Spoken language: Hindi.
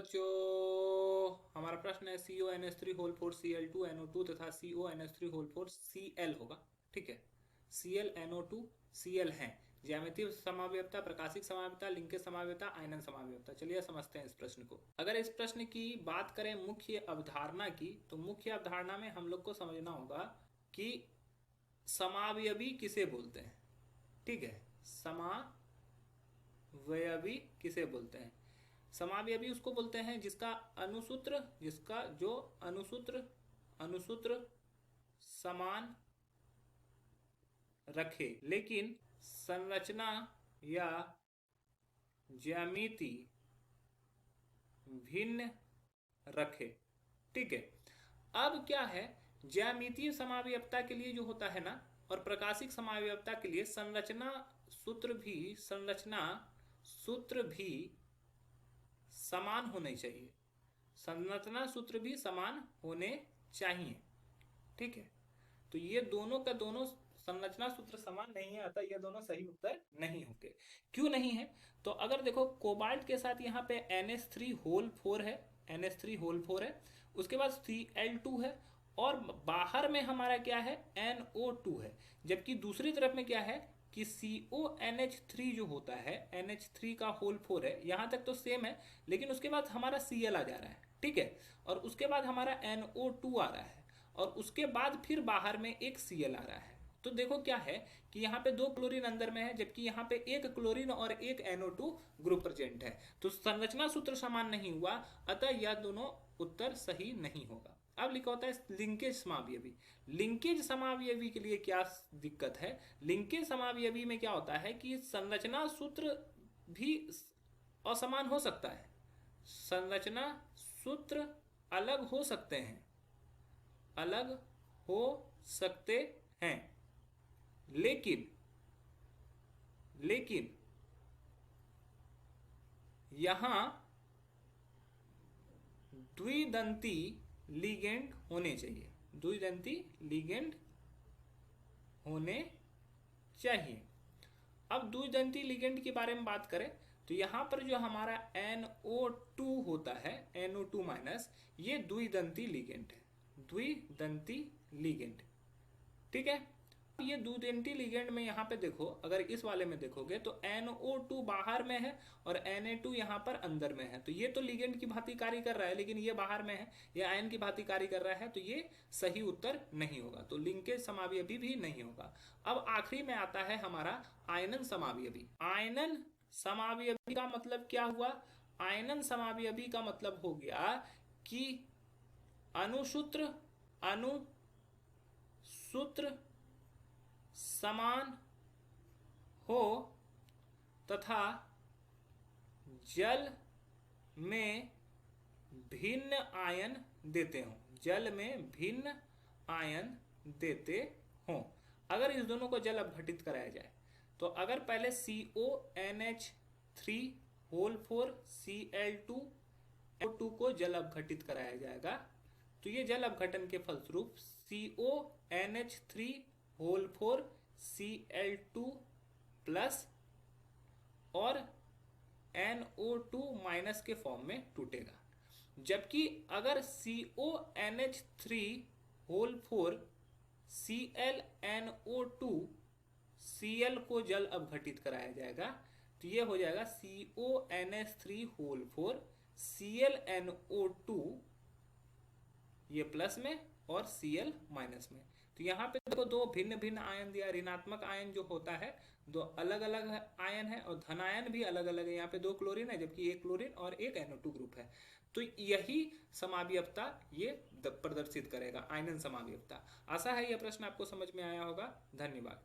बच्चों, हमारा प्रश्न है CONH3 4Cl2NO2 तथा CONH3 4Cl होगा। ठीक है, Cl NO2 Cl है। ज्यामितीय समावयवता, प्रकाशिक समावयवता, लिंकेज समावयवता, आयनन समावयवता। चलिए समझते हैं इस प्रश्न को। अगर इस प्रश्न की बात करें मुख्य अवधारणा की, तो मुख्य अवधारणा में हम लोग को समझना होगा कि समावयवी किसे बोलते हैं। ठीक है, समावयवी किसे बोलते हैं? समावयवी उसको बोलते हैं जिसका अनुसूत्र समान रखे, लेकिन संरचना या ज्यामिति भिन्न रखे। ठीक है, अब क्या है, ज्यामितीय समावयवता के लिए जो होता है ना, और प्रकाशिक समावयवता के लिए संरचना सूत्र भी समान होने चाहिए। संरचना सूत्र भी समान होने चाहिए। ठीक है, तो ये दोनों का दोनों संरचना सूत्र समान नहीं है, अतः ये दोनों सही उत्तर नहीं होंगे। क्यों नहीं है? तो अगर देखो, कोबाल्ट के साथ यहाँ पे NH3 होल 4 है, NH3 होल 4 है, उसके बाद Cl2 है, और बाहर में हमारा क्या है, NO2 है। जबकि दूसरी तरफ में क्या है कि CONH3 जो होता है, NH3 का होल 4 है, यहाँ तक तो सेम है, लेकिन उसके बाद हमारा Cl आ जा रहा है। ठीक है, और उसके बाद हमारा NO2 आ रहा है, और उसके बाद फिर बाहर में एक Cl आ रहा है। तो देखो क्या है कि यहाँ पे 2 क्लोरीन अंदर में है, जबकि यहाँ पे एक क्लोरीन और एक NO2 ग्रुप प्रेजेंट है। तो संरचना सूत्र समान नहीं हुआ, अतः यह दोनों उत्तर सही नहीं होगा। अब लिखा होता है लिंकेज समावयवी। लिंकेज समावयवी के लिए क्या दिक्कत है? लिंकेज समावयवी में क्या होता है कि संरचना सूत्र भी असमान हो सकता है, संरचना सूत्र अलग हो सकते हैं, लेकिन यहां द्विदंती लिगेंड होने चाहिए, अब द्विदंती लिगेंड के बारे में बात करें तो यहां पर जो हमारा NO2 होता है, NO2 माइनस, ये द्विदंती लिगेंड। ठीक है, ये द्विदंती लिगेंड में यहाँ पे देखो, अगर इस वाले में देखोगे तो NO2 बाहर में है और Na2 यहाँ पर अंदर में है। तो ये तो लिगेंड की भांति कार्य कर रहा है, लेकिन ये बाहर में है, ये आयन की भांति कार्य कर रहा है, तो ये सही उत्तर नहीं होगा। तो लिंकेज समावयवी भी नहीं होगा। अब आखिरी में आता है हमारा आयनन समावयवी। आयनन समावयवी का मतलब क्या हुआ? आयनन समावयवी का मतलब हो गया कि अनुसूत्र समान हो तथा जल में भिन्न आयन देते हों। अगर इस दोनों को जल अपघटित कराया जाए, तो अगर पहले CONH3 होल 4 Cl2 को जल अपघटित कराया जाएगा, तो ये जल अपघटन के फलस्वरूप CONH3 होल 4 Cl2 प्लस और NO2 माइनस के फॉर्म में टूटेगा। जबकि अगर CONH3 होल 4 ClNO2 Cl को जल अपघटित कराया जाएगा, तो ये हो जाएगा CONH3 होल 4 ClNO2, ये प्लस में और Cl माइनस में। तो यहाँ पे देखो दो भिन्न भिन्न आयन दिया। ऋणात्मक आयन जो होता है, दो अलग अलग आयन है, और धन आयन भी अलग अलग है। यहाँ पे 2 क्लोरीन है, जबकि एक क्लोरीन और एक NO2 ग्रुप है। तो यही समावयवता ये प्रदर्शित करेगा, आयनन समावयवता। आशा है यह प्रश्न आपको समझ में आया होगा। धन्यवाद।